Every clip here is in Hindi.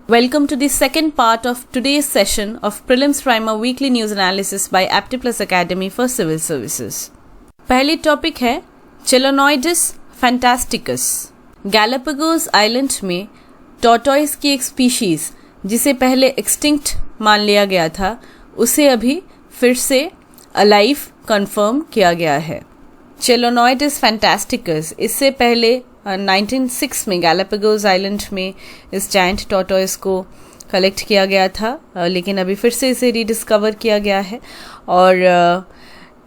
Welcome to the second part of today's session of Prelims Primer Weekly News Analysis by Aptiplus Academy for Civil Services. पहली टॉपिक है Chelonoidis fantasticus. गैलापागोस आइलैंड में टॉर्टोइस की एक स्पीशीज जिसे पहले एक्सटिंक्ट मान लिया गया था, उसे अभी फिर से अलाइव कंफर्म किया गया है. Chelonoidis fantasticus इससे पहले 1906 में गैलापागोस आइलैंड में इस जायंट टॉर्टोइस को कलेक्ट किया गया था, लेकिन अभी फिर से इसे रीडिस्कवर किया गया है. और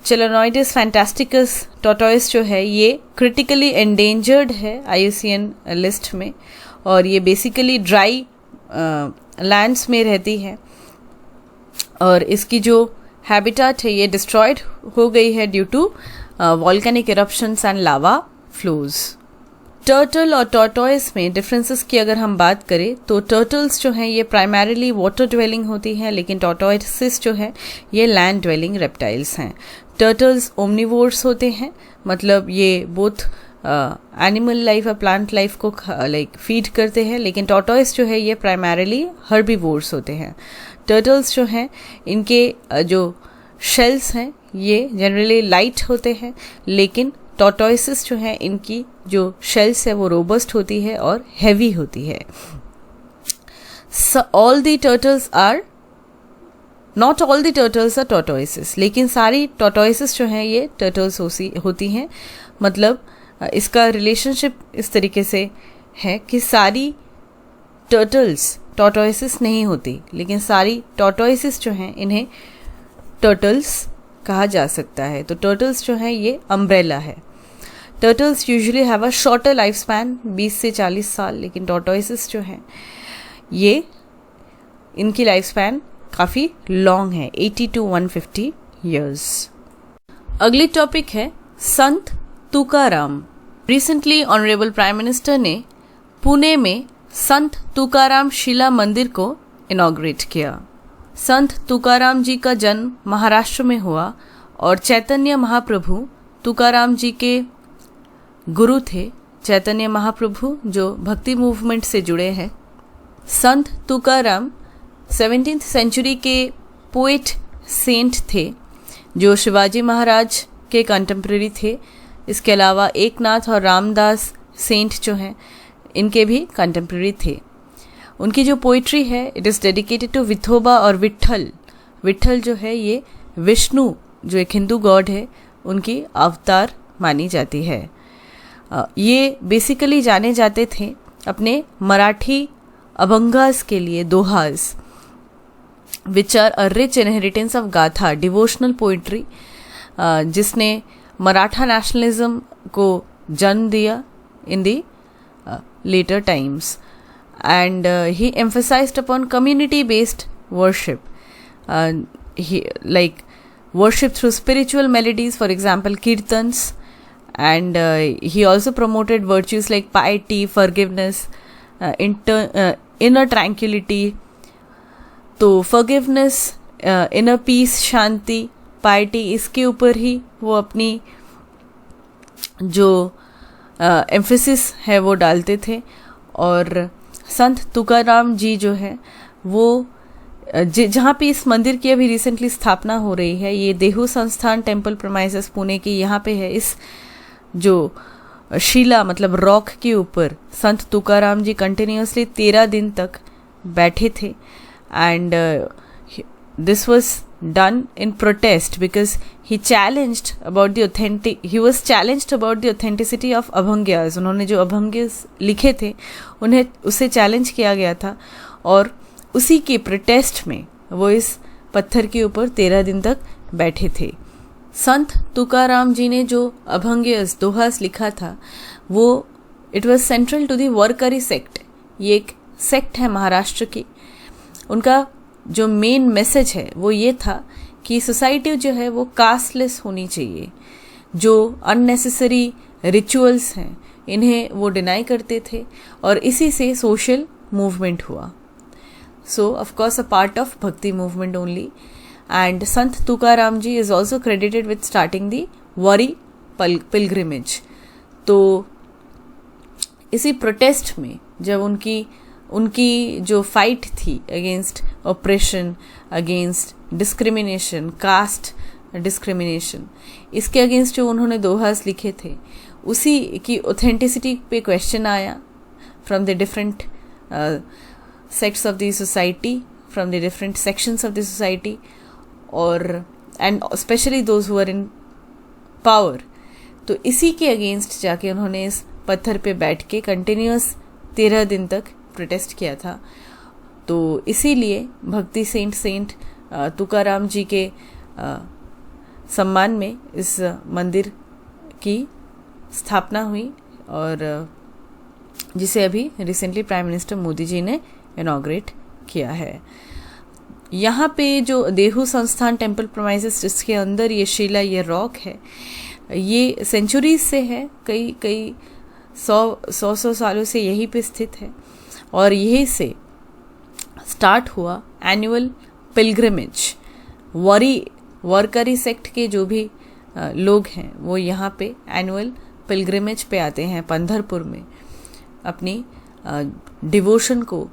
Chelonoidis fantasticus टॉर्टोइस जो है ये क्रिटिकली एंडेंजर्ड है IUCN लिस्ट में, और ये बेसिकली ड्राई लैंड्स में रहती है और इसकी जो हैबिटेट है ये डिस्ट्रॉयड हो गई है due to volcanic eruptions and lava flows. Turtle और टॉर्टोइस में डिफरेंसेस की अगर हम बात करें तो टर्टल्स जो हैं ये प्राइमरीली वाटर ड्वेलिंग होती हैं, लेकिन टॉर्टोइसिस जो है ये लैंड ड्वेलिंग रेप्टाइल्स हैं. टर्टल्स ओमनिवोर्स होते हैं, मतलब ये बोथ एनिमल लाइफ और प्लांट लाइफ को फीड करते हैं, लेकिन टॉर्टोइस जो है ये प्राइमरीली हर्बीवोर्स होते हैं. टर्टल्स जो हैं इनके जो शेल्स हैं ये जनरली लाइट होते हैं, लेकिन टॉर्टोइसिस जो है इनकी जो शेल्स है वो रोबस्ट होती है और हैवी होती है. All the turtles are not all the turtles are tortoises, लेकिन सारी टॉर्टोइसिस जो हैं ये टर्टल्स होती हैं. मतलब इसका रिलेशनशिप इस तरीके से है कि सारी टर्टल्स टॉर्टोइसिस नहीं होती, लेकिन सारी टॉर्टोइसिस जो हैं इन्हें टर्टल्स कहा जा सकता है. तो टर्टल्स जो हैं ये अम्ब्रेला है. Turtles usually have a shorter life span 20 से 40 साल, लेकिन टॉर्टोइसिस जो हैं ये इनकी लाइफ स्पैन काफ़ी लॉन्ग है, 80 to 150 ईयर्स. अगली टॉपिक है संत Tukaram. Recently honourable prime minister ने पुणे में संत तुकाराम शिला मंदिर को इनॉग्रेट किया. संत तुकाराम जी का जन्म महाराष्ट्र में हुआ और चैतन्य महाप्रभु तुकाराम जी के गुरु थे. चैतन्य महाप्रभु जो भक्ति मूवमेंट से जुड़े हैं. संत तुकाराम 17th सेंचुरी के पोएट सेंट थे जो शिवाजी महाराज के कंटेम्प्रेरी थे. इसके अलावा एकनाथ और रामदास सेंट जो हैं इनके भी कंटेम्प्रेरी थे. उनकी जो पोइट्री है it is dedicated to Vithoba और विट्ठल. विट्ठल जो है ये विष्णु जो एक हिंदू गॉड है उनकी अवतार मानी जाती है. ये बेसिकली जाने जाते थे अपने मराठी अभंगास के लिए, dohas, which are a rich inheritance of Gatha, devotional poetry, जिसने मराठा नेशनलिज्म को जन्म दिया in the later times. And he emphasized upon community-based worship, like worship through spiritual melodies, for example, kirtans, and he also promoted virtues like piety, forgiveness, inner tranquility. तो forgiveness, inner peace, शांति, piety, इसके ऊपर ही वो अपनी जो emphasis है वो डालते थे. और संत तुकाराम जी जो है वो जहाँ पे इस मंदिर की अभी रिसेंटली स्थापना हो रही है, ये देहू संस्थान टेम्पल प्रमाइसेस पुणे की यहाँ पे है. इस जो शिला मतलब रॉक के ऊपर संत तुकाराम जी कंटिन्यूसली 13 दिन तक बैठे थे. And this was done in protest because he challenged about the authenticity of अभंग्यास. उन्होंने जो अभंग्यास लिखे थे उन्हें उसे चैलेंज किया गया था और उसी के प्रोटेस्ट में वो इस पत्थर के ऊपर 13 दिन तक बैठे थे. संत तुकाराम जी ने जो अभंग्यास दोहास लिखा था वो it was central to the Warkari sect. ये एक सेक्ट है महाराष्ट्र की. उनका जो मेन मैसेज है वो ये था कि सोसाइटी जो है वो कास्टलेस होनी चाहिए. जो अननेसेसरी रिचुअल्स हैं इन्हें वो डिनाई करते थे और इसी से सोशल मूवमेंट हुआ. So of course a part of bhakti movement only. And Sant Tukaram ji is also credited with starting the Wari pilgrimage. तो इसी प्रोटेस्ट में जब उनकी उनकी जो फाइट थी against operation, against discrimination, caste discrimination, इसके अगेंस्ट जो उन्होंने दोहास लिखे थे, उसी की ऑथेंटिसिटी पे क्वेश्चन आया from the different sects of the society, from the different sections of the society, और and especially those who are in power. तो इसी के अगेंस्ट जाके उन्होंने इस पत्थर पे बैठ के कंटिन्यूअस 13 दिन तक प्रोटेस्ट किया था। तो इसीलिए भक्ति सेंट तुकाराम जी के सम्मान में इस मंदिर की स्थापना हुई, और जिसे अभी recently prime minister Modi ji ने इनॉग्रेट किया है। यहाँ पे जो देहू संस्थान टेम्पल प्रोमाइसेस, जिसके अंदर ये शिला, ये रॉक है, ये सेंचुरीज से है, कई सौ सालों से यहीं पे स्थित है, और यहीं से स्टार्ट हुआ एनुअल पिलग्रिमेज। वारकरी सेक्ट के जो भी लोग हैं वो यहाँ पे एनुअल पिलग्रिमेज पे आते हैं पंढरपुर में, अपनी डिवोशन को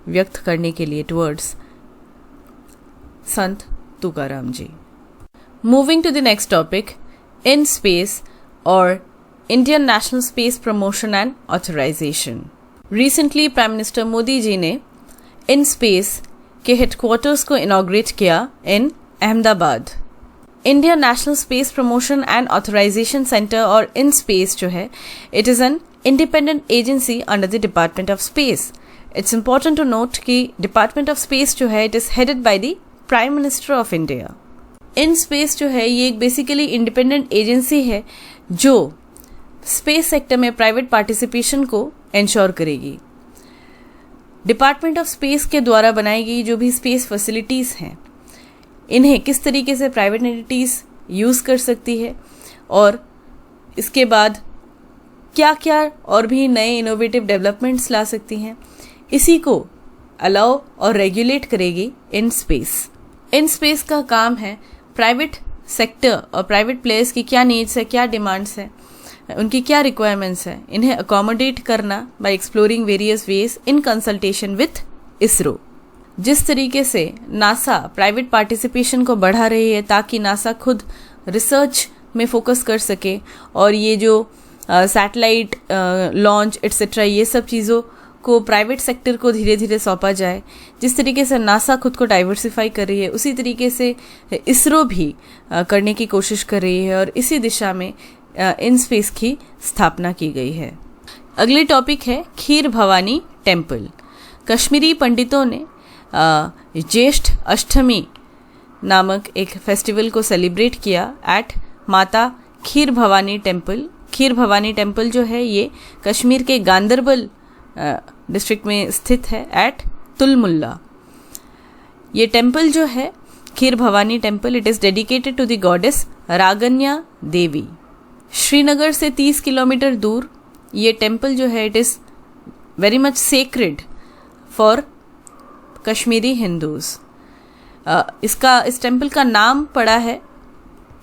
व्यक्त करने के लिए towards Sant Tukaram ji. Moving to the next topic, in space और Indian national space promotion and authorisation. Recently prime minister Modi ji ने इन स्पेस के हेडक्वार्टर्स को इनॉग्रेट किया in Ahmedabad. Indian national space promotion and authorisation centre और इन स्पेस जो है, it is an independent agency under the department of space. It's important to note कि डिपार्टमेंट ऑफ स्पेस जो है, it is headed by the prime minister of India. In space जो है ये एक बेसिकली इंडिपेंडेंट एजेंसी है जो स्पेस सेक्टर में प्राइवेट पार्टिसिपेशन को इंश्योर करेगी। डिपार्टमेंट ऑफ स्पेस के द्वारा बनाई गई जो भी स्पेस फैसिलिटीज़ हैं, इन्हें किस तरीके से प्राइवेट एंटिटीज़ यूज़ कर सकती है, और इसके बाद क्या क्या और भी नए इनोवेटिव डेवलपमेंट्स ला सकती हैं, इसी को अलाउ और रेगुलेट करेगी इन स्पेस। इन स्पेस का काम है प्राइवेट सेक्टर और प्राइवेट प्लेयर्स की क्या नीड्स है, क्या डिमांड्स है, उनकी क्या रिक्वायरमेंट्स है, इन्हें अकोमोडेट करना bye exploring various ways in consultation with ISRO. जिस तरीके से नासा प्राइवेट पार्टिसिपेशन को बढ़ा रही है ताकि नासा खुद रिसर्च में फोकस कर सके, और ये जो सैटेलाइट लॉन्च एट्सेट्रा, ये सब चीज़ों को प्राइवेट सेक्टर को धीरे धीरे सौंपा जाए, जिस तरीके से नासा खुद को डाइवर्सिफाई कर रही है, उसी तरीके से इसरो भी करने की कोशिश कर रही है, और इसी दिशा में इन स्पेस की स्थापना की गई है। अगली टॉपिक है खीर भवानी टेम्पल। कश्मीरी पंडितों ने ज्येष्ठ अष्टमी नामक एक फेस्टिवल को सेलिब्रेट किया एट माता खीर भवानी टेम्पल। खीर भवानी टेम्पल जो है ये कश्मीर के गांदरबल डिस्ट्रिक्ट में स्थित है एट तुलमुल्ला। ये टेम्पल जो है Kheer Bhavani temple, it is dedicated to the goddess Ragnya Devi. Srinagar से 30 किलोमीटर दूर ये टेम्पल जो है, it is very much sacred for Kashmiri Hindus. इस टेम्पल का नाम पड़ा है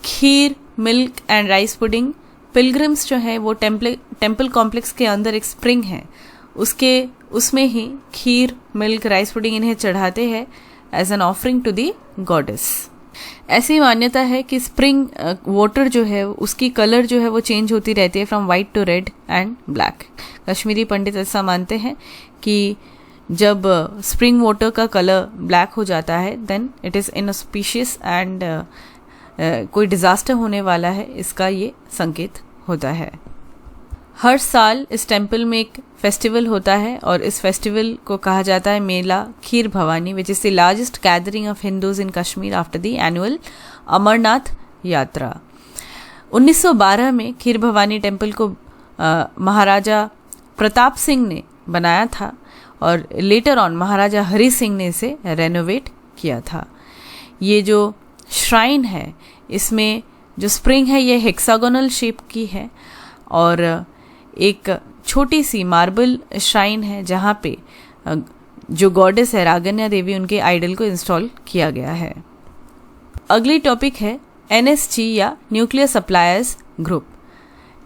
kheer milk and rice pudding. Pilgrims जो है वो टेम्पल कॉम्प्लेक्स के अंदर एक स्प्रिंग है, उसमें ही खीर मिल्क राइस पुडिंग इन्हें चढ़ाते हैं as an offering to the goddess. ऐसी मान्यता है कि स्प्रिंग वाटर जो है उसकी कलर जो है वो चेंज होती रहती है from white to red and black. Kashmiri Pandit ऐसा मानते हैं कि जब स्प्रिंग वाटर का कलर ब्लैक हो जाता है then it is inauspicious and कोई डिज़ास्टर होने वाला है, इसका ये संकेत होता है। हर साल इस टेम्पल में एक फेस्टिवल होता है और इस फेस्टिवल को कहा जाता है Mela Kheer Bhavani, which is the largest gathering of Hindus in Kashmir after the annual Amarnath yatra. 1912 में खीर भवानी टेम्पल को महाराजा प्रताप सिंह ने बनाया था और लेटर ऑन महाराजा हरि सिंह ने इसे रेनोवेट किया था। ये जो श्राइन है इसमें जो स्प्रिंग है ये हेक्सागोनल शेप की है और एक छोटी सी मार्बल श्राइन है जहाँ पे जो गॉडेस है रागन्या देवी उनके आइडल को इंस्टॉल किया गया है। अगली टॉपिक है NSG या न्यूक्लियर सप्लायर्स ग्रुप।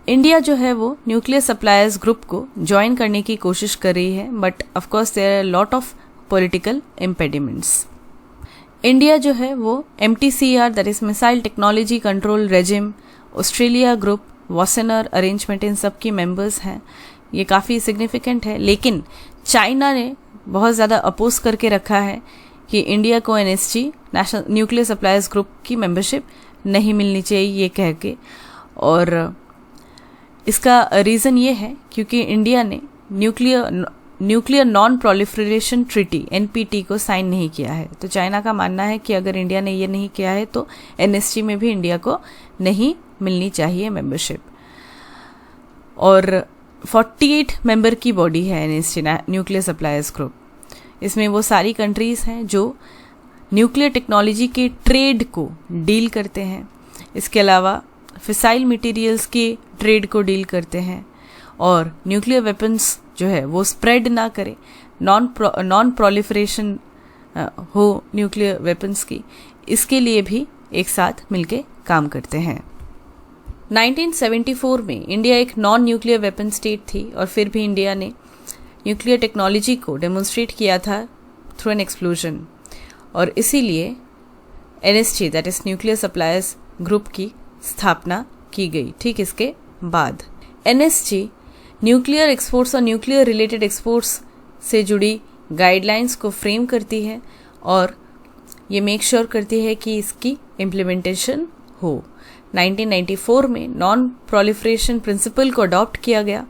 इंडिया जो है वो न्यूक्लियर सप्लायर्स ग्रुप को ज्वाइन करने की कोशिश कर रही है, but of course there are lot of political impediments. India जो है वो MTCR that is missile technology control regime, Australia group, Wassenaar arrangement, इन सब की मेंबर्स हैं। ये काफ़ी सिग्निफिकेंट है, लेकिन चाइना ने बहुत ज़्यादा अपोज करके रखा है कि इंडिया को NSG national nuclear suppliers group की मेंबरशिप नहीं मिलनी चाहिए ये कह के। और इसका रीज़न ये है क्योंकि इंडिया ने nuclear non proliferation treaty NPT को साइन नहीं किया है। तो चाइना का मानना है कि अगर इंडिया ने ये नहीं किया है तो NSG में भी इंडिया को नहीं मिलनी चाहिए मेंबरशिप। और 48 मेंबर की बॉडी है NSG न्यूक्लियर सप्लायर्स ग्रुप। इसमें वो सारी कंट्रीज़ हैं जो न्यूक्लियर टेक्नोलॉजी के ट्रेड को डील करते हैं, इसके अलावा फिसाइल मटेरियल्स के ट्रेड को डील करते हैं, और न्यूक्लियर वेपन्स जो है वो स्प्रेड ना करे, नॉन प्रोलिफरेशन हो न्यूक्लियर वेपन्स की, इसके लिए भी एक साथ मिलके काम करते हैं। 1974 में इंडिया एक नॉन न्यूक्लियर वेपन स्टेट थी, और फिर भी इंडिया ने न्यूक्लियर टेक्नोलॉजी को डेमोन्स्ट्रेट किया था थ्रू एन एक्सप्लोजन, और इसीलिए NSG that is nuclear suppliers group की स्थापना की गई। ठीक इसके बाद NSG न्यूक्लियर एक्सपोर्ट्स और न्यूक्लियर रिलेटेड एक्सपोर्ट्स से जुड़ी गाइडलाइंस को फ्रेम करती है और ये मेक श्योर करती है कि इसकी इम्प्लीमेंटेशन हो। 1994 में नॉन प्रोलिफरेशन प्रिंसिपल को अडॉप्ट किया गया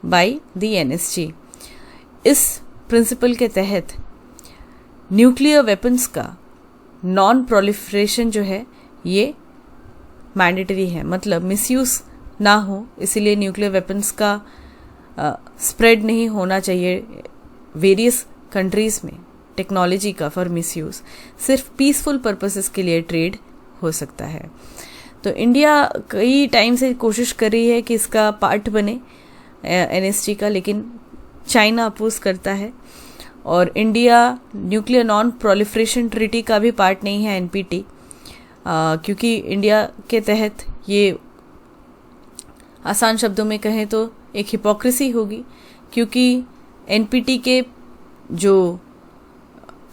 बाय द NSG। इस प्रिंसिपल के तहत न्यूक्लियर वेपन्स का नॉन प्रोलिफरेशन जो है ये मैंडेटरी है, मतलब मिसयूज़ ना हो, इसीलिए न्यूक्लियर वेपन्स का स्प्रेड नहीं होना चाहिए वेरियस कंट्रीज़ में टेक्नोलॉजी का फॉर मिसयूज़। सिर्फ पीसफुल पर्पसेस के लिए ट्रेड हो सकता है। तो इंडिया कई टाइम से कोशिश कर रही है कि इसका पार्ट बने NSG का, लेकिन चाइना अपोज करता है, और India nuclear non proliferation treaty का भी पार्ट नहीं है NPT, क्योंकि इंडिया के तहत ये आसान शब्दों में कहें तो एक हिपोक्रेसी होगी, क्योंकि NPT के जो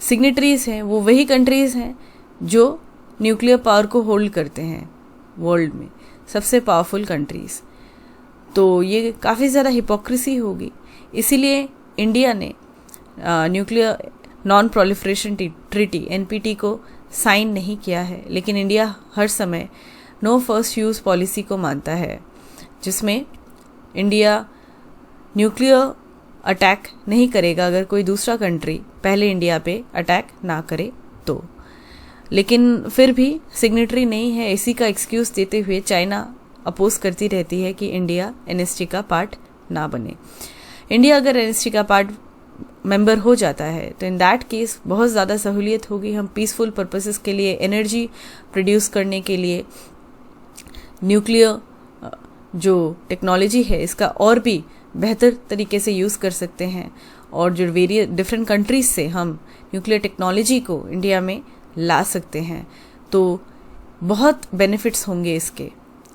सिग्नेटरीज हैं वो वही कंट्रीज़ हैं जो न्यूक्लियर पावर को होल्ड करते हैं वर्ल्ड में, सबसे पावरफुल कंट्रीज़। तो ये काफ़ी ज़्यादा हिपोक्रेसी होगी, इसीलिए इंडिया ने nuclear non proliferation treaty NPT को साइन नहीं किया है। लेकिन इंडिया हर समय नो फर्स्ट यूज़ पॉलिसी को मानता है, जिसमें इंडिया न्यूक्लियर अटैक नहीं करेगा अगर कोई दूसरा कंट्री पहले इंडिया पे अटैक ना करे तो। लेकिन फिर भी सिग्नेटरी नहीं है, इसी का एक्सक्यूज़ देते हुए चाइना अपोज करती रहती है कि इंडिया NSG का पार्ट ना बने। इंडिया अगर NSG का पार्ट मेंबर हो जाता है तो इन दैट केस बहुत ज़्यादा सहूलियत होगी। हम पीसफुल पर्पसेस के लिए, एनर्जी प्रोड्यूस करने के लिए न्यूक्लियर जो टेक्नोलॉजी है इसका और भी बेहतर तरीके से यूज़ कर सकते हैं, और जो वेरियस डिफरेंट कंट्रीज से हम न्यूक्लियर टेक्नोलॉजी को इंडिया में ला सकते हैं। तो बहुत बेनिफिट्स होंगे इसके,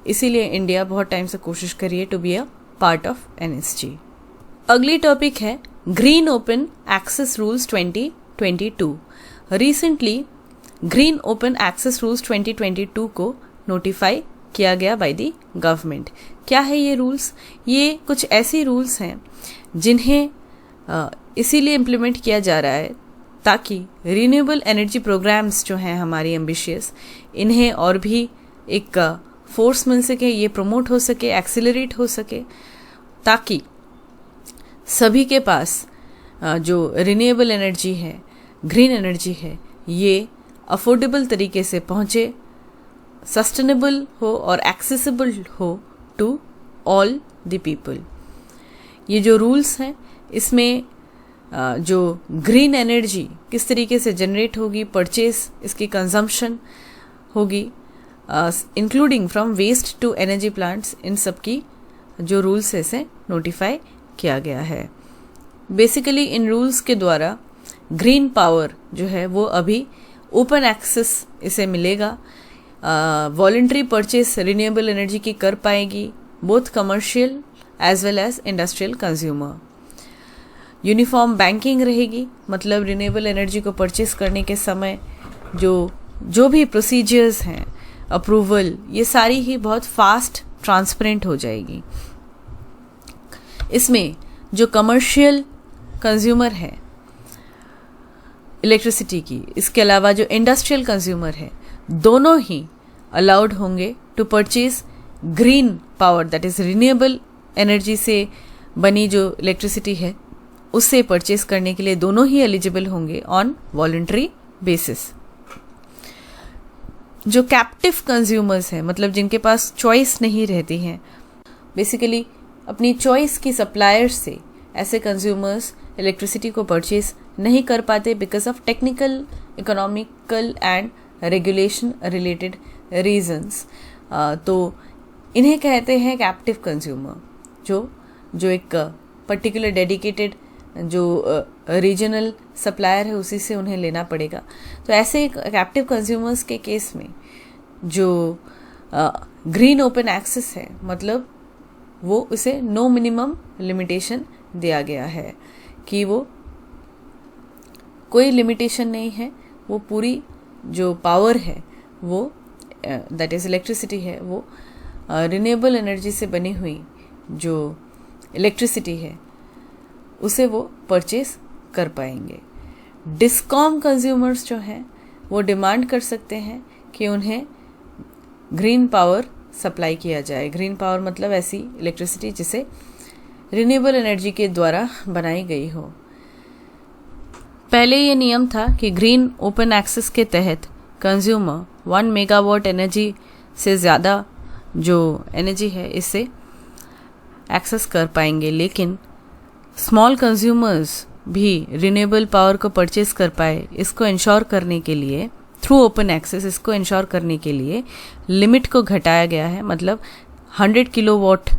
इसीलिए इंडिया बहुत टाइम से कोशिश कर रही है to be a part of NSG। अगली टॉपिक है green open access rules 2022। Recently green open access rules 2022 को नोटिफाई किया गया बाय द गवर्नमेंट। क्या है ये रूल्स? ये कुछ ऐसे रूल्स हैं जिन्हें इसीलिए इम्प्लीमेंट किया जा रहा है ताकि रिन्यूएबल एनर्जी प्रोग्राम्स जो हैं हमारी एम्बिशियस, इन्हें और भी एक फोर्स मिल सके, ये प्रमोट हो सके, एक्सेलरेट हो सके, ताकि सभी के पास जो रिन्यूएबल एनर्जी है, ग्रीन एनर्जी है, ये अफोर्डेबल तरीके से पहुँचे, सस्टेनेबल हो और एक्सेसिबल हो टू ऑल द पीपल। ये जो रूल्स हैं इसमें जो ग्रीन एनर्जी किस तरीके से जनरेट होगी, परचेस, इसकी कंजम्पशन होगी, including from waste to energy plants, इन सब की जो रूल्स है इसे नोटिफाई किया गया है। बेसिकली इन रूल्स के द्वारा ग्रीन पावर जो है वो अभी ओपन एक्सेस इसे मिलेगा, वॉलंटरी परचेस रिन्यूएबल एनर्जी की कर पाएगी both commercial as well as industrial consumer. Uniform banking रहेगी, मतलब रिन्यूएबल एनर्जी को परचेस करने के समय जो भी प्रोसीजर्स हैं, अप्रूवल, ये सारी ही बहुत फास्ट ट्रांसपेरेंट हो जाएगी। इसमें जो कमर्शियल कंज्यूमर है इलेक्ट्रिसिटी की, इसके अलावा जो इंडस्ट्रियल कंज्यूमर है, दोनों ही अलाउड होंगे to purchase green power, that is renewable energy से बनी जो इलेक्ट्रिसिटी है उससे परचेज करने के लिए दोनों ही एलिजिबल होंगे ऑन वॉलंटरी बेसिस। जो कैप्टिव कंज्यूमर्स हैं, मतलब जिनके पास चॉइस नहीं रहती है, बेसिकली अपनी चॉइस की सप्लायर से ऐसे कंज्यूमर्स इलेक्ट्रिसिटी को परचेज नहीं कर पाते because of technical, economical and regulation related reasons. तो इन्हें कहते हैं कैप्टिव कंज्यूमर, जो एक पर्टिकुलर डेडिकेटेड जो रीजनल सप्लायर है उसी से उन्हें लेना पड़ेगा। तो ऐसे कैप्टिव कंज्यूमर्स के केस में जो ग्रीन ओपन एक्सेस है, मतलब वो उसे नो मिनिमम लिमिटेशन दिया गया है कि वो कोई लिमिटेशन नहीं है, वो पूरी जो पावर है वो दैट इज़ इलेक्ट्रिसिटी है, वो रिन्यूएबल एनर्जी से बनी हुई जो इलेक्ट्रिसिटी है उसे वो परचेज कर पाएंगे। डिस्कॉम कंज्यूमर्स जो हैं वो डिमांड कर सकते हैं कि उन्हें ग्रीन पावर सप्लाई किया जाए। ग्रीन पावर मतलब ऐसी इलेक्ट्रिसिटी जिसे रिन्यूएबल एनर्जी के द्वारा बनाई गई हो। पहले ये नियम था कि ग्रीन ओपन एक्सेस के तहत कंज्यूमर 1 मेगावाट एनर्जी से ज़्यादा जो एनर्जी है इससे एक्सेस कर पाएंगे, लेकिन स्मॉल कंज्यूमर्स भी रिन्यूएबल पावर को परचेज कर पाए, इसको इंश्योर करने के लिए थ्रू ओपन एक्सेस, इसको इंश्योर करने के लिए लिमिट को घटाया गया है। मतलब 100 किलोवाट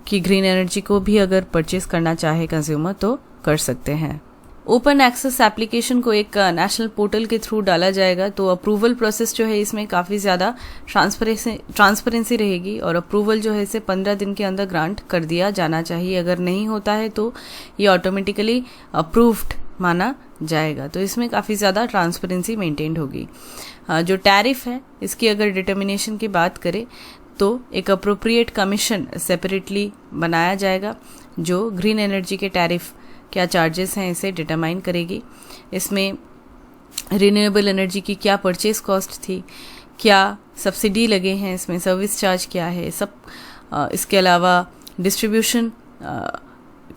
की ग्रीन एनर्जी को भी अगर परचेज करना चाहे कंज्यूमर तो कर सकते हैं। ओपन एक्सेस एप्लीकेशन को एक नेशनल पोर्टल के थ्रू डाला जाएगा, तो अप्रूवल प्रोसेस जो है इसमें काफ़ी ज़्यादा ट्रांसपेरेंसी रहेगी और अप्रूवल जो है इसे 15 दिन के अंदर ग्रांट कर दिया जाना चाहिए। अगर नहीं होता है तो ये ऑटोमेटिकली अप्रूव्ड माना जाएगा। तो इसमें काफ़ी ज़्यादा ट्रांसपेरेंसी मेंटेन्ड होगी। जो टैरिफ है इसकी अगर डिटर्मिनेशन की बात करें तो एक अप्रोप्रिएट कमीशन सेपरेटली बनाया जाएगा जो ग्रीन एनर्जी के टैरिफ क्या चार्जेस हैं इसे डिटरमाइन करेगी। इसमें रिन्यूएबल एनर्जी की क्या परचेज कॉस्ट थी, क्या सब्सिडी लगे हैं, इसमें सर्विस चार्ज क्या है, सब इसके अलावा डिस्ट्रीब्यूशन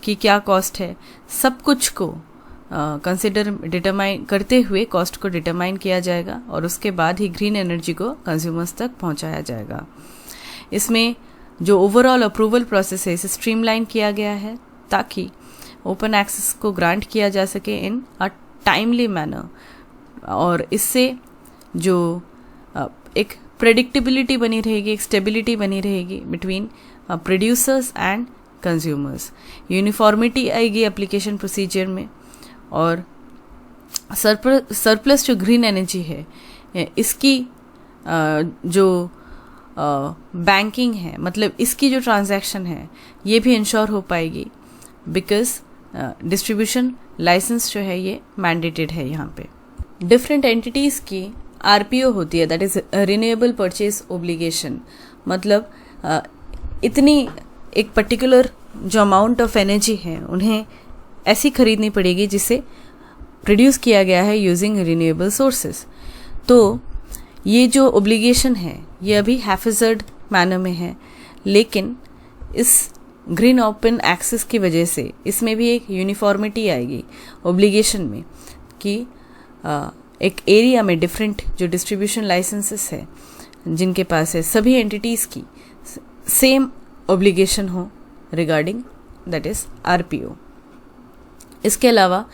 की क्या कॉस्ट है, सब कुछ को कंसिडर डिटरमाइन करते हुए कॉस्ट को डिटरमाइन किया जाएगा और उसके बाद ही ग्रीन एनर्जी को कंज्यूमर्स तक पहुंचाया जाएगा। इसमें जो ओवरऑल अप्रूवल प्रोसेस है इसे स्ट्रीमलाइन किया गया है ताकि ओपन एक्सेस को ग्रांट किया जा सके इन अ टाइमली मैनर और इससे जो एक प्रेडिक्टेबिलिटी बनी रहेगी, एक स्टेबिलिटी बनी रहेगी between producers and consumers. Uniformity आएगी एप्लीकेशन प्रोसीजर में और सरप्लस जो ग्रीन एनर्जी है इसकी जो बैंकिंग है, मतलब इसकी जो ट्रांजैक्शन है ये भी इंश्योर हो पाएगी बिकॉज डिस्ट्रीब्यूशन लाइसेंस जो है ये मैंडेटेड है। यहाँ पे डिफरेंट एंटिटीज़ की आरपीओ होती है, that is renewable purchase obligation. मतलब इतनी एक पर्टिकुलर जो अमाउंट ऑफ एनर्जी है उन्हें ऐसी खरीदनी पड़ेगी जिसे प्रोड्यूस किया गया है यूजिंग रिन्यूएबल सोर्सेज। तो ये जो ओब्लिगेशन है ये अभी हैफेजर्ड मैनर में है, लेकिन इस ग्रीन ओपन एक्सेस की वजह से इसमें भी एक यूनिफॉर्मिटी आएगी ओब्लिगेशन में कि एक एरिया में डिफरेंट जो डिस्ट्रीब्यूशन लाइसेंसेस है जिनके पास है सभी एंटिटीज़ की सेम ओब्लिगेशन हो रिगार्डिंग दैट इज़ आरपीओ। इसके अलावा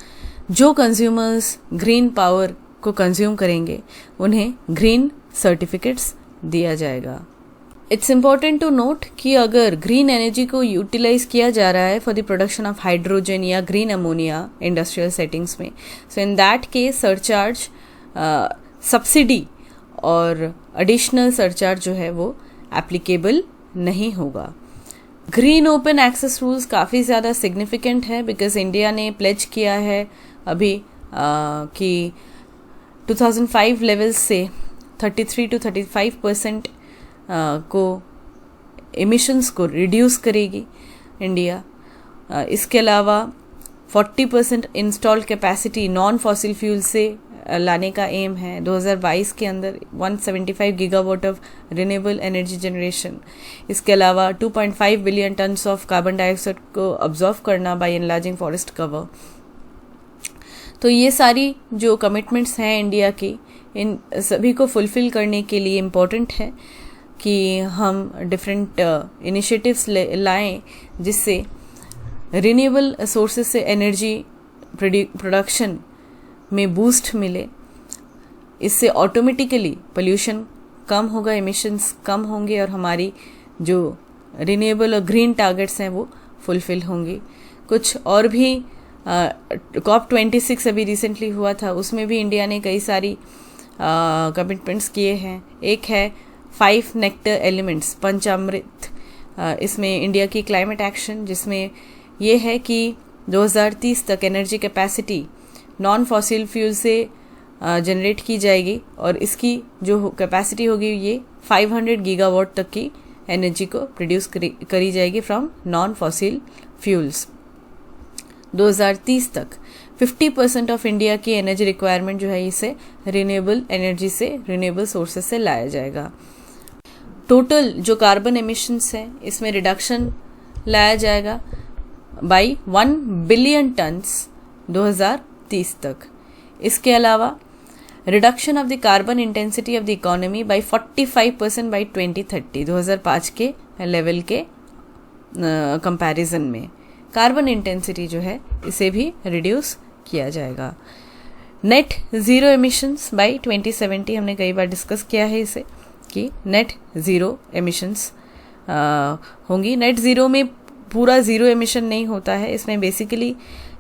जो कंज्यूमर्स ग्रीन पावर को कंज्यूम करेंगे उन्हें ग्रीन सर्टिफिकेट्स दिया जाएगा। इट्स इम्पॉर्टेंट टू नोट कि अगर ग्रीन एनर्जी को यूटिलाइज किया जा रहा है for the production of hydrogen या ग्रीन अमोनिया इंडस्ट्रियल सेटिंग्स में, so in that case surcharge, subsidy और एडिशनल सरचार्ज जो है वो एप्लीकेबल नहीं होगा। ग्रीन ओपन एक्सेस रूल्स काफ़ी ज़्यादा सिग्निफिकेंट है बिकॉज इंडिया ने प्लेज किया है अभी कि 2005 लेवल्स से 33 to 35% को एमिशंस को रिड्यूस करेगी इंडिया। इसके अलावा 40% installed capacity non fossil fuel से लाने का एम है 2022 के अंदर, 175 gigawatt of renewable energy generation. इसके अलावा 2.5 billion tons of carbon dioxide को ऑब्जॉर्व करना बाय एनलार्जिंग फॉरेस्ट कवर। तो ये सारी जो कमिटमेंट्स हैं इंडिया की, इन सभी को फुलफिल करने के लिए इम्पोर्टेंट है कि हम डिफरेंट इनिशिएटिव्स लाएं जिससे रिन्यूएबल सोर्सेज से एनर्जी प्रोडक्शन में बूस्ट मिले। इससे ऑटोमेटिकली पोल्यूशन कम होगा, एमिशंस कम होंगे और हमारी जो रिन्यूएबल और ग्रीन टारगेट्स हैं वो फुलफिल होंगी। कुछ और भी COP26 अभी रिसेंटली हुआ था, उसमें भी इंडिया ने कई सारी कमिटमेंट्स किए हैं। एक है 5 नेक्टर एलिमेंट्स, पंचामृत। इसमें इंडिया की क्लाइमेट एक्शन, जिसमें ये है कि 2030 तक energy capacity non fossil fuel से जनरेट की जाएगी और इसकी जो कैपेसिटी होगी ये 500 गीगावाट तक की एनर्जी को प्रोड्यूस करी जाएगी फ्रॉम नॉन फॉसिल फ्यूल्स। 2030 तक 50% ऑफ इंडिया की एनर्जी रिक्वायरमेंट जो है इसे रिन्यूएबल एनर्जी से, रिन्यूएबल सोर्सेज से लाया जाएगा। टोटल जो कार्बन एमिशंस है इसमें रिडक्शन लाया जाएगा बाई 1 बिलियन टन्स 2030 तक। इसके अलावा reduction of the carbon intensity of the economy by 45% by 2030, 2005 के लेवल के कंपैरिजन में कार्बन इंटेंसिटी जो है इसे भी रिड्यूस किया जाएगा। नेट ज़ीरो एमिशंस बाई 2070, हमने कई बार डिस्कस किया है इसे कि नेट ज़ीरो एमिशंस होंगी। नेट ज़ीरो में पूरा ज़ीरो एमिशन नहीं होता है, इसमें बेसिकली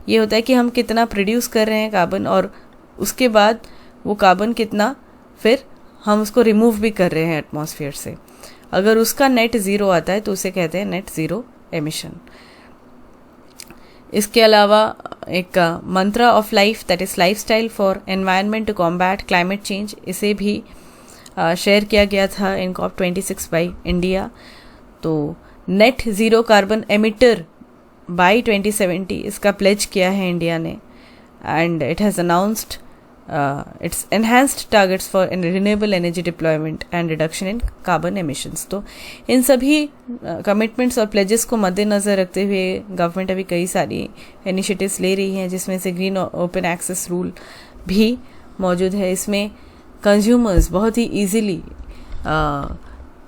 ये होता है कि हम कितना प्रोड्यूस कर रहे हैं कार्बन और उसके बाद वो कार्बन कितना फिर हम उसको रिमूव भी कर रहे हैं एटमॉस्फेयर से। अगर उसका नेट ज़ीरो आता है तो उसे कहते हैं नेट ज़ीरो एमिशन। इसके अलावा एक mantra of life, that is lifestyle for environment to combat climate change, इसे भी शेयर किया गया था इन COP26 बाई इंडिया। तो net zero carbon emitter by 2070 इसका प्लेज किया है इंडिया ने and it has announced its enhanced targets for renewable energy deployment and reduction in carbon emissions। तो इन सभी कमिटमेंट्स और प्लेजेस को मद्देनज़र रखते हुए गवर्नमेंट अभी कई सारी इनिशिएटिव्स ले रही हैं, जिसमें से ग्रीन ओपन एक्सेस रूल भी मौजूद है। इसमें कंज्यूमर्स बहुत ही ईजीली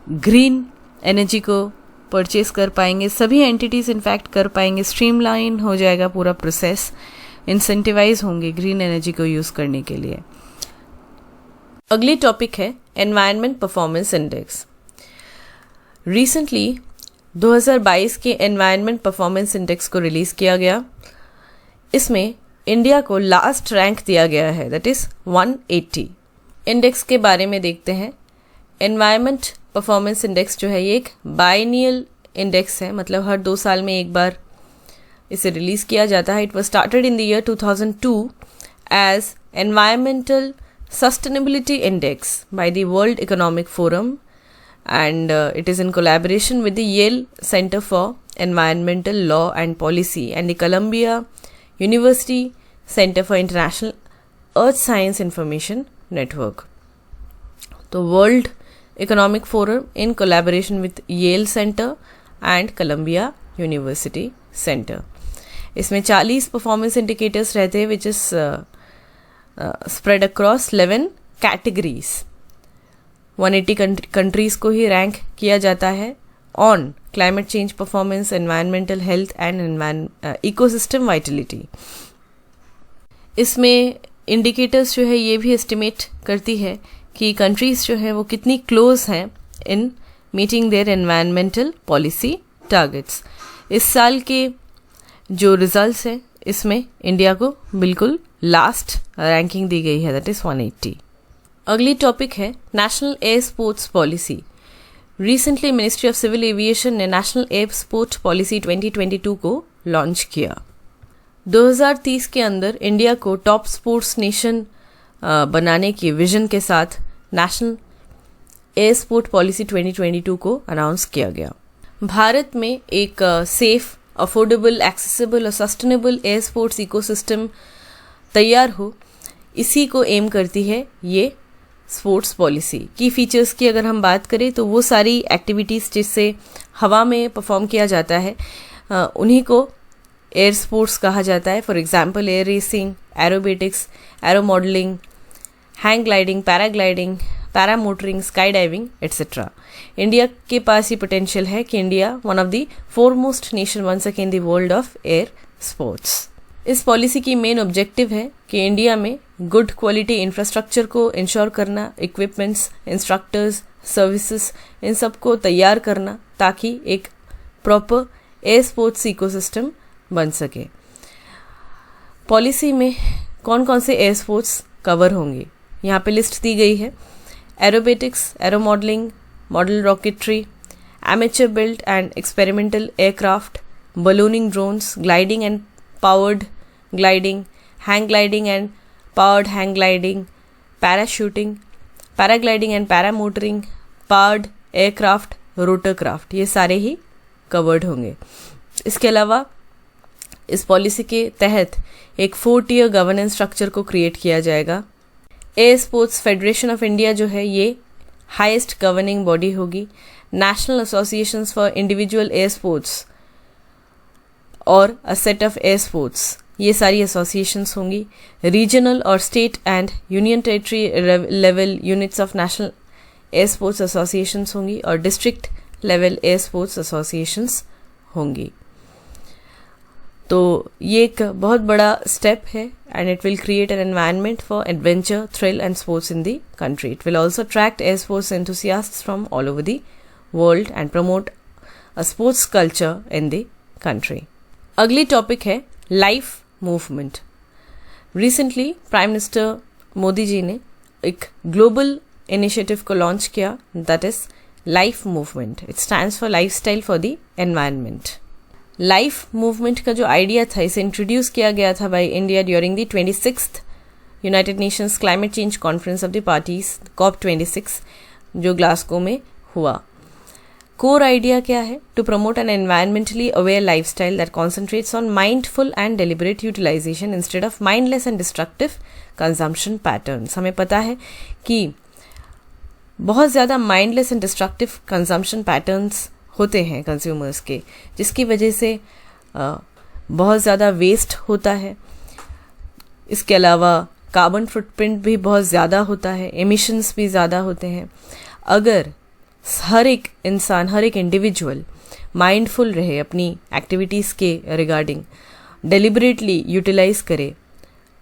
ग्रीन एनर्जी को परचेज कर पाएंगे, सभी एंटिटीज़ इनफैक्ट कर पाएंगे, स्ट्रीमलाइन हो जाएगा पूरा प्रोसेस, इंसेंटिवाइज होंगे ग्रीन एनर्जी को यूज़ करने के लिए। अगली टॉपिक है एनवायरनमेंट परफॉर्मेंस इंडेक्स। रिसेंटली 2022 के एनवायरनमेंट परफॉर्मेंस इंडेक्स को रिलीज़ किया गया। इसमें इंडिया को लास्ट रैंक दिया गया है, दैट इज़ 180। इंडेक्स के बारे में देखते हैं। एनवायरनमेंट परफॉर्मेंस इंडेक्स जो है ये एक बाइनियल इंडेक्स है, मतलब हर 2 साल में एक बार इसे रिलीज़ किया जाता है। It was started in the year 2002 as environmental sustainability index by the world economic forum and it is in collaboration with the Yale centre for environmental law and policy and the Columbia university centre for international earth science information network. तो world economic forum in collaboration with Yale centre and Columbia university centre. इसमें 40 परफॉर्मेंस इंडिकेटर्स रहते हैं which is spread across 11 categories. 180 countries को ही रैंक किया जाता है on climate change performance, environmental health and ecosystem Vitality. इसमें इंडिकेटर्स जो है ये भी एस्टिमेट करती है कि कंट्रीज जो है वो कितनी क्लोज हैं in meeting their environmental policy targets. इस साल के जो रिजल्ट्स हैं इसमें इंडिया को बिल्कुल लास्ट रैंकिंग दी गई है, दैट इज़ 180। अगली टॉपिक है national air sports policy. Recently ministry of civil aviation ने नेशनल एयर स्पोर्ट पॉलिसी 2022 को लॉन्च किया। 2030 के अंदर इंडिया को टॉप स्पोर्ट्स नेशन बनाने की विजन के साथ नेशनल एयर स्पोर्ट पॉलिसी 2022 को अनाउंस किया गया। भारत में एक सेफ, अफोर्डेबल, एक्सेसिबल और सस्टेनेबल एयर स्पोर्ट्स इकोसिस्टम तैयार हो, इसी को एम करती है ये स्पोर्ट्स पॉलिसी। की फीचर्स की अगर हम बात करें तो वो सारी एक्टिविटीज़ जिससे हवा में परफॉर्म किया जाता है उन्हीं को एयर स्पोर्ट्स कहा जाता है। For example air racing, aerobatics, aero modelling, hang gliding, paragliding, paramotoring, sky diving etcetera. India के पास ये पोटेंशियल है कि India one of the foremost nation बन सके in the world of air sports. इस पॉलिसी की मेन ऑब्जेक्टिव है कि इंडिया में गुड क्वालिटी इंफ्रास्ट्रक्चर को इंश्योर करना, इक्विपमेंट्स, इंस्ट्रक्टर्स, सर्विसेज, इन सब को तैयार करना ताकि एक प्रॉपर एयर स्पोर्ट्स इकोसिस्टम बन सके। पॉलिसी में कौन कौन से एयर स्पोर्ट्स कवर होंगे यहाँ पे लिस्ट दी गई है। Aerobatics, aero modelling, model rocketry, amateur built and experimental aircraft, ballooning drones, gliding and powered gliding, hang gliding and powered hang gliding, parachuting, paragliding and paramotoring, powered aircraft, rotorcraft, ये सारे ही कवर्ड होंगे। इसके अलावा इस पॉलिसी के तहत एक 4-tier गवर्नेंस स्ट्रक्चर को क्रिएट किया जाएगा। Air sports federation of India जो है ये हाईएस्ट गवर्निंग बॉडी होगी। National associations for individual air sports और a set of air sports, ये सारी एसोसिएशंस होंगी। रीजनल और state and union territory level units of national air sports associations होंगी और district level air sports associations होंगी। तो ये एक बहुत बड़ा स्टेप है and it will create an environment for adventure, thrill and sports in the country. It will also attract air sports enthusiasts from all over the world and promote a sports culture in the country. अगली टॉपिक है life movement. Recently prime minister Modi ji ने एक ग्लोबल इनिशिएटिव को लॉन्च किया, that is life movement. It stands for lifestyle for the environment. Life movement का जो आइडिया था, इसे इंट्रोड्यूस किया गया था by India during the 26th United Nations climate change conference of the parties COP26 जो ग्लासगो में हुआ। कोर आइडिया क्या है? To promote an environmentally aware lifestyle that concentrates on mindful and deliberate utilisation instead of mindless and destructive consumption patterns. हमें पता है कि बहुत ज़्यादा mindless and destructive consumption patterns होते हैं कंज्यूमर्स के, जिसकी वजह से बहुत ज़्यादा वेस्ट होता है। इसके अलावा कार्बन फुटप्रिंट भी बहुत ज़्यादा होता है, एमिशंस भी ज़्यादा होते हैं। अगर हर एक इंसान, हर एक इंडिविजुअल माइंडफुल रहे अपनी एक्टिविटीज़ के रिगार्डिंग, डेलिबरेटली यूटिलाइज करे,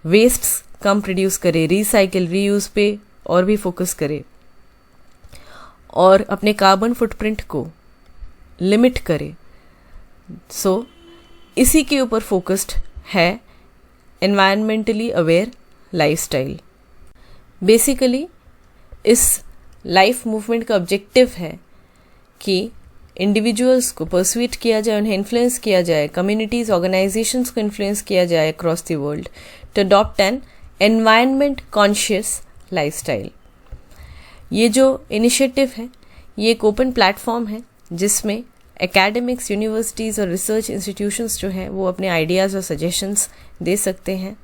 वेस्ट्स कम प्रोड्यूस करे, रिसाइकिल, रीयूज पे और भी फोकस करे और अपने कार्बन फुटप्रिंट को लिमिट करे, सो इसी के ऊपर फोकस्ड है एनवायरमेंटली अवेयर लाइफस्टाइल। बेसिकली इस लाइफ मूवमेंट का ऑब्जेक्टिव है कि इंडिविजुअल्स को परसुएट किया जाए, उन्हें इन्फ्लुएंस किया जाए, कम्युनिटीज, ऑर्गेनाइजेशंस को इन्फ्लुएंस किया जाए across the world to adopt an environment conscious lifestyle. ये जो इनिशिएटिव है ये एक ओपन प्लेटफॉर्म है जिसमें एकेडमिक्स, यूनिवर्सिटीज़ और रिसर्च इंस्टीट्यूशंस जो हैं वो अपने आइडियाज़ और सजेशंस दे सकते हैं।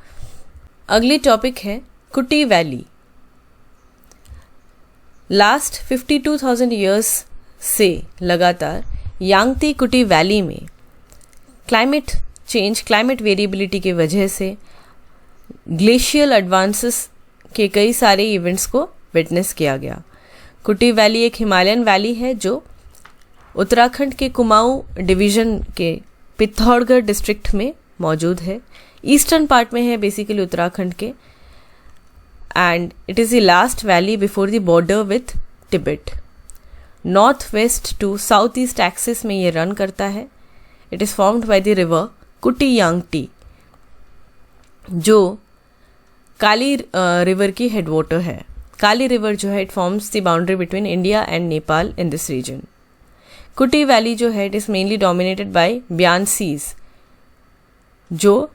अगली टॉपिक है कुटी वैली। लास्ट 52,000 ईयर्स से लगातार यांगती कुटी वैली में क्लाइमेट चेंज, क्लाइमेट वेरिएबिलिटी की वजह से ग्लेशियल एडवांसेस के कई सारे इवेंट्स को विटनेस किया गया। कुटी वैली एक हिमालयन वैली है जो उत्तराखंड के कुमाऊं डिवीजन के पिथौरागढ़ डिस्ट्रिक्ट में मौजूद है। ईस्टर्न पार्ट में है बेसिकली उत्तराखंड के, and it is the last valley before the border with Tibet. North west to south east axis में ये रन करता है। It is formed by the river Kuti Yankti जो काली रिवर की हेडवाटर है। काली रिवर जो है it forms the boundary between India and Nepal in this region. Kuti valley जो है it is mainly dominated by Byansis, जो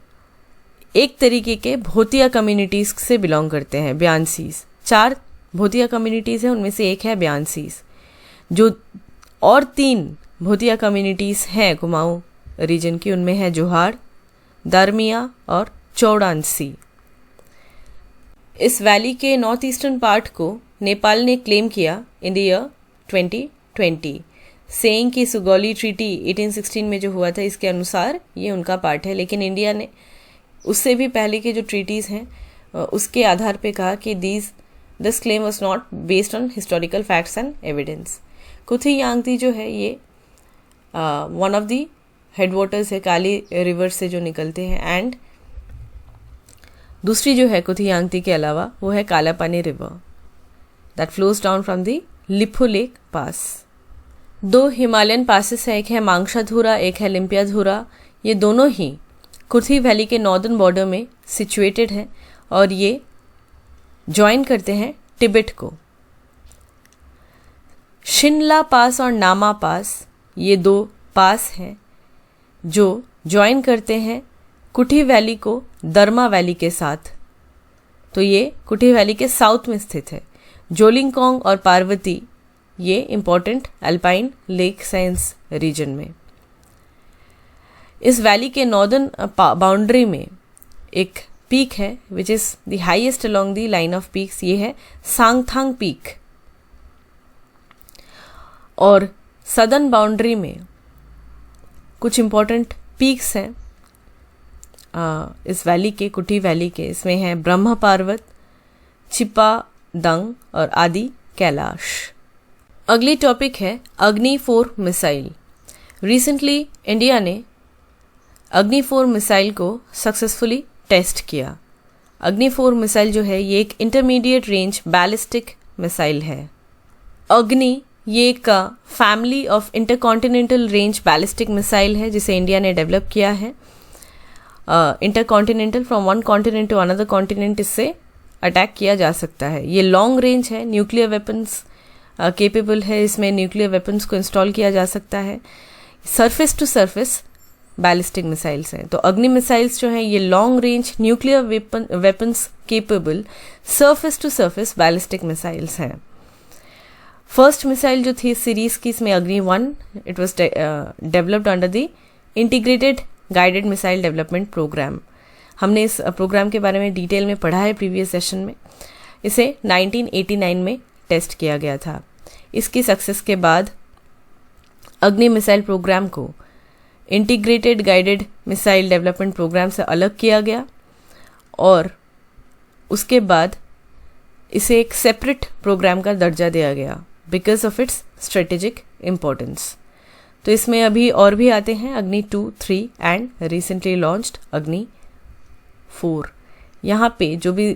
एक तरीके के भोतिया कम्युनिटीज़ से बिलोंग करते हैं। ब्यानसीज 4 भोतिया कम्युनिटीज़ हैं, उनमें से एक है ब्यानसीज। जो और 3 भोतिया कम्युनिटीज़ हैं कुमाऊँ रीजन की, उनमें है जोहार, दारमिया और चौड़ानसी। इस वैली के नॉर्थ ईस्टर्न पार्ट को नेपाल ने क्लेम किया इन द ईयर 2020, सेइंग कि सुगौली ट्रीटी 1816 में जो हुआ था इसके अनुसार ये उनका पार्ट है। लेकिन इंडिया ने उससे भी पहले के जो ट्रीटीज़ हैं उसके आधार पे कहा कि this claim was not based on historical facts and evidence. Kuthi Yankti जो है ये वन ऑफ दी हेडवाटर्स है काली रिवर से जो निकलते हैं, एंड दूसरी जो है कुथी यांगती के अलावा वो है Kalapani river that flows down from the Lipu lake pass. 2 Himalayan passes है, एक है मांगशाधुरा, एक है लिम्पियाधुरा। ये दोनों ही कुथी वैली के नॉर्दर्न बॉर्डर में सिचुएटेड है और ये ज्वाइन करते हैं तिब्बत को। शिनला पास और नामा पास ये 2 पास हैं जो ज्वाइन करते हैं कुठी वैली को दरमा वैली के साथ। तो ये कुठी वैली के साउथ में स्थित है। जोलिंगकोंग और पार्वती ये important alpine lake science region में। इस वैली के नॉर्दर्न बाउंड्री में एक पीक है विच is the highest along the line of peaks, ये है सांगथांग पीक। और सदर्न बाउंड्री में कुछ इम्पॉर्टेंट पीक्स हैं इस वैली के, कुटी वैली के। इसमें है ब्रह्म पर्वत, चिपा दंग और आदि कैलाश। अगली टॉपिक है अग्नि 4 मिसाइल। रिसेंटली इंडिया ने अग्नि 4 मिसाइल को सक्सेसफुली टेस्ट किया। अग्नि 4 मिसाइल जो है ये एक इंटरमीडिएट रेंज बैलिस्टिक मिसाइल है। अग्नि ये एक family of intercontinental range ballistic missile है जिसे इंडिया ने डेवलप किया है। Intercontinental from one continent to another continent इससे अटैक किया जा सकता है। ये लॉन्ग रेंज है, न्यूक्लियर वेपन्स केपेबल है, इसमें न्यूक्लियर वेपन्स को इंस्टॉल किया जा सकता है। Surface to surface ballistic missiles हैं। तो अग्नि मिसाइल्स जो हैं ये long range nuclear weapons capable surface to surface ballistic missiles हैं। फर्स्ट मिसाइल जो थी सीरीज की, इसमें Agni 1, it was developed under the integrated guided missile development programme. हमने इस प्रोग्राम के बारे में डिटेल में पढ़ा है प्रीवियस सेशन में। इसे 1989 में टेस्ट किया गया था। इसकी सक्सेस के बाद अग्नि मिसाइल प्रोग्राम को integrated guided missile development programme से अलग किया गया और उसके बाद इसे एक सेपरेट प्रोग्राम का दर्जा दिया गया because of its strategic importance. तो इसमें अभी और भी आते हैं अग्नि 2, 3 एंड रिसेंटली लॉन्च्ड अग्नि 4। यहाँ पे जो भी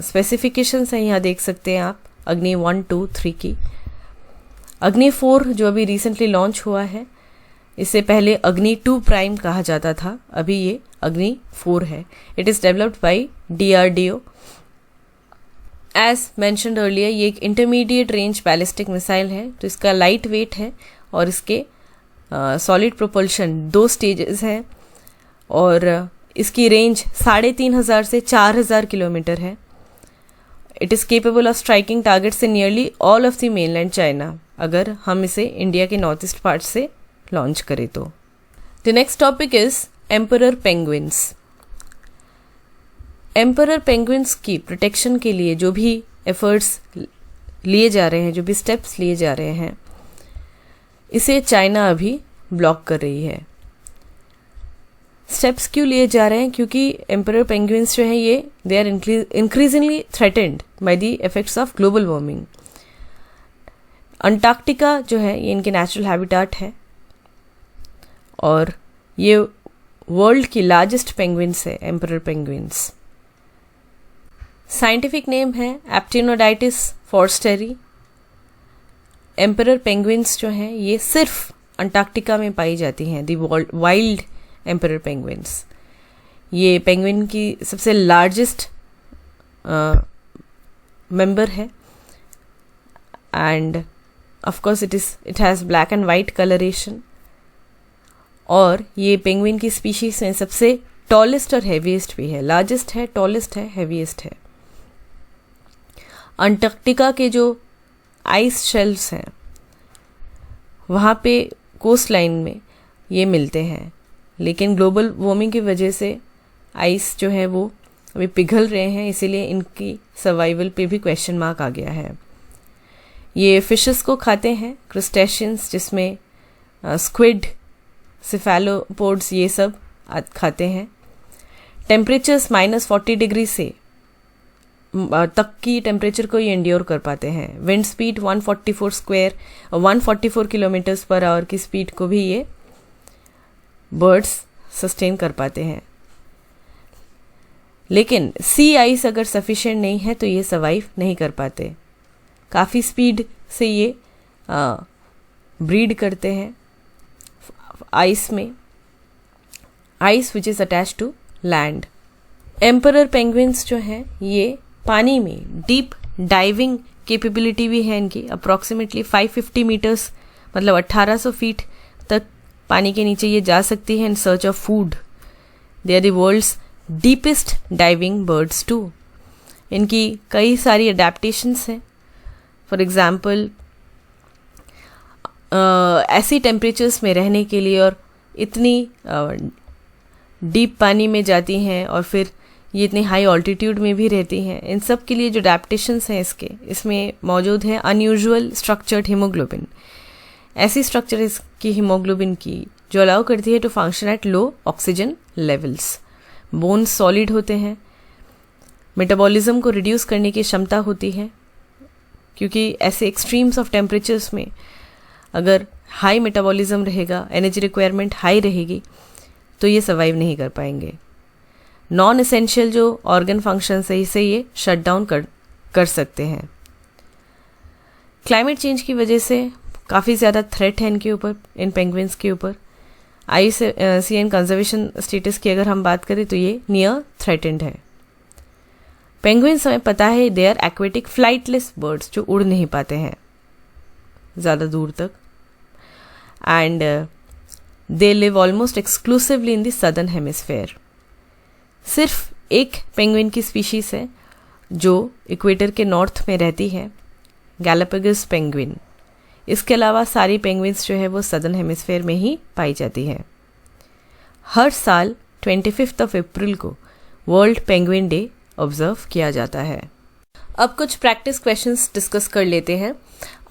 स्पेसिफिकेशंस हैं यहाँ देख सकते हैं आप अग्नि 1, 2, 3 की। अग्नि 4 जो अभी रिसेंटली लॉन्च हुआ है, इससे पहले अग्नि 2 प्राइम कहा जाता था, अभी ये अग्नि 4 है। It is developed by DRDO। As mentioned earlier ये एक इंटरमीडिएट रेंज बैलिस्टिक मिसाइल है। तो इसका लाइट वेट है और इसके सॉलिड प्रोपल्शन 2 स्टेजेस हैं और इसकी रेंज 3500 से 4000 किलोमीटर है। It is capable of striking targets in nearly all of the mainland China, अगर हम इसे इंडिया के नॉर्थ ईस्ट पार्ट से लॉन्च करें तो। The next topic is emperor penguins. Emperor penguins की प्रोटेक्शन के लिए जो भी एफर्ट्स लिए जा रहे हैं, जो भी स्टेप्स लिए जा रहे हैं, इसे चाइना अभी ब्लॉक कर रही है। स्टेप्स क्यों लिए जा रहे हैं? क्योंकि एम्परर पेंगुइन्स जो हैं ये they are increasingly threatened by the effects of global warming. Antarctica जो है ये इनके नेचुरल हैबिटेट है और ये वर्ल्ड की लार्जेस्ट पेंगुइन्स है एम्परर पेंगुइन्स। साइंटिफिक नेम है एप्टिनोडाइटिस फॉर्स्टेरी। एम्परर पेंगुइन्स जो हैं ये सिर्फ अंटार्कटिका में पाई जाती हैं, दी वाइल्ड एम्परर पेंगुइन्स। ये पेंगुइन की सबसे लार्जेस्ट मेंबर है end of course it has black and white colouration. और ये पेंगुइन की स्पीशीज में सबसे टॉलेस्ट और हैवीएस्ट भी है, लार्जेस्ट है, टॉलेस्ट है, हैवीएस्ट है। अंटार्कटिका के जो आइस शेल्फ्स हैं वहाँ पे कोस्ट लाइन में ये मिलते हैं, लेकिन ग्लोबल वार्मिंग की वजह से आइस जो है वो अभी पिघल रहे हैं, इसीलिए इनकी सर्वाइवल पे भी क्वेश्चन मार्क आ गया है। ये फिशेस को खाते हैं, क्रुस्टेशियंस जिसमें स्क्विड, सिफेलोपोड्स ये सब खाते हैं। टेम्परेचर्स -40 डिग्री से तक की टेम्परेचर को ये इंड्योर कर पाते हैं। Wind speed 144 kilometres per hour की स्पीड को भी ये बर्ड्स सस्टेन कर पाते हैं। लेकिन सी आइस अगर सफिशिएंट नहीं है तो ये सर्वाइव नहीं कर पाते। काफ़ी स्पीड से ये ब्रीड करते हैं आइस में, ice which is attach to land. Emperor penguins जो हैं ये पानी में डीप डाइविंग कैपेबिलिटी भी है इनकी। अप्रॉक्सीमेटली 550 मीटर्स मतलब 1800 फीट तक पानी के नीचे ये जा सकती है in search of food. They are the world's deepest diving birds too. इनकी कई सारी अडेप्टेशंस हैं। फॉर एग्जाम्पल ऐसी टेम्परेचर्स में रहने के लिए और इतनी डीप पानी में जाती हैं और फिर ये इतनी हाई ऑल्टीट्यूड में भी रहती हैं। इन सब के लिए जो अडेप्टेशंस हैं इसमें मौजूद है अनयूजुअल स्ट्रक्चर्ड हीमोग्लोबिन। ऐसी स्ट्रक्चर इसकी हीमोग्लोबिन की जो अलाउ करती है to function at low oxygen levels. Bones solid होते हैं, मेटाबॉलिज्म को रिड्यूस करने की क्षमता होती है, क्योंकि ऐसे एक्सट्रीम्स ऑफ टेम्परेचर्स में अगर हाई मेटाबॉलिज्म रहेगा, एनर्जी रिक्वायरमेंट हाई रहेगी, तो ये सर्वाइव नहीं कर पाएंगे। नॉन एसेंशियल जो ऑर्गन फंक्शन है इसे ये शट डाउन कर सकते हैं। क्लाइमेट चेंज की वजह से काफ़ी ज़्यादा थ्रेट है इनके ऊपर, इन पेंगुइन्स के ऊपर। IUCN कंजर्वेशन स्टेटस की अगर हम बात करें तो ये नियर थ्रेटेंड है। पेंगुइन्स हमें पता है they are aquatic flightless birds जो उड़ नहीं पाते हैं ज़्यादा दूर तक, and they live almost exclusively in the southern hemisphere. सिर्फ एक पेंगुइन की स्पीशीज है जो इक्वेटर के नॉर्थ में रहती है, गैलापागोस पेंगुइन। इसके अलावा सारी पेंगुइन्स जो है वो सदर्न हेमिस्फेयर में ही पाई जाती है। हर साल 25 अप्रैल को वर्ल्ड पेंगुइन डे ऑब्जर्व किया जाता है। अब कुछ प्रैक्टिस क्वेश्चंस डिस्कस कर लेते हैं।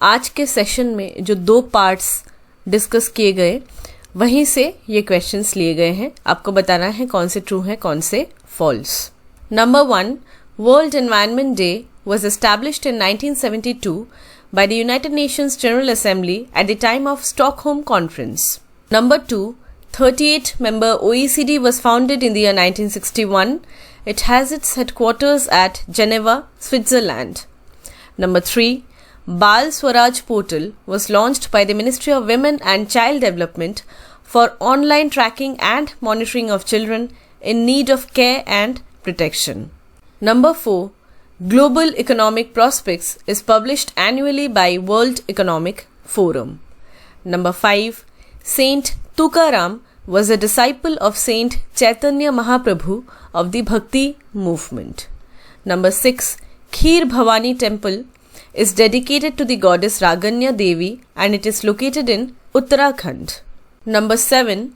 आज के सेशन में जो 2 पार्ट्स डिस्कस किए गए वहीं से ये क्वेश्चंस लिए गए हैं। आपको बताना है कौन से ट्रू हैं कौन से false. Number 1, world environment day was established in 1972 by the United Nations General Assembly at the time of Stockholm Conference. Number 2, 38-member OECD was founded in the year 1961. It has its headquarters at Geneva, Switzerland. Number 3, Bal Swaraj portal was launched by the Ministry of Women and Child Development for online tracking and monitoring of children in need of care and protection. Number 4, Global Economic Prospects is published annually by World Economic Forum. Number 5, Saint Tukaram was a disciple of Saint Chaitanya Mahaprabhu of the Bhakti movement. Number 6, Kheer Bhavani Temple is dedicated to the goddess Raganya Devi and it is located in Uttarakhand. Number 7,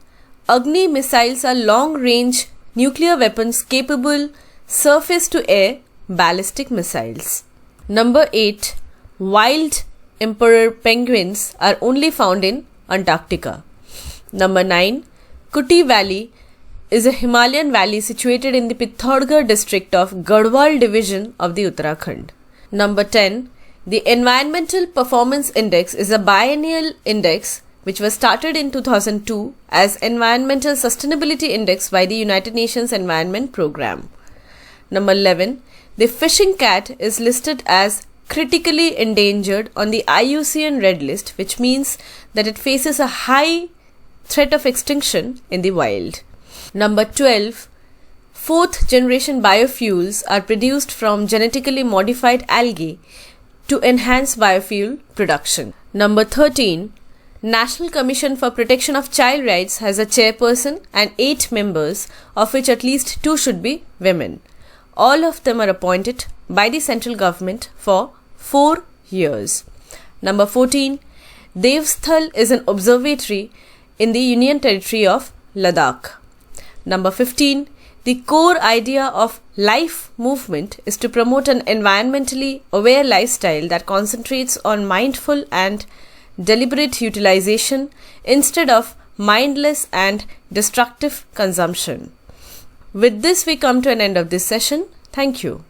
Agni missiles are long-range nuclear weapons capable surface-to-air ballistic missiles. Number 8, wild emperor penguins are only found in Antarctica. Number 9, Kuti Valley is a Himalayan valley situated in the Pithoragarh district of Garhwal division of the Uttarakhand. Number 10, the Environmental Performance Index is a biennial index which was started in 2002 as Environmental Sustainability Index by the United Nations Environment Programme. Number 11, the fishing cat is listed as critically endangered on the IUCN Red List, which means that it faces a high threat of extinction in the wild. Number 12, Fourth generation biofuels are produced from genetically modified algae to enhance biofuel production. Number 13. National Commission for Protection of Child Rights has a chairperson and 8 members, of which at least 2 should be women. All of them are appointed by the central government for 4 years. Number 14. Devsthal is an observatory in the Union Territory of Ladakh. Number 15. The core idea of Life movement is to promote an environmentally aware lifestyle that concentrates on mindful and deliberate utilization instead of mindless and destructive consumption. With this, we come to an end of this session. Thank you.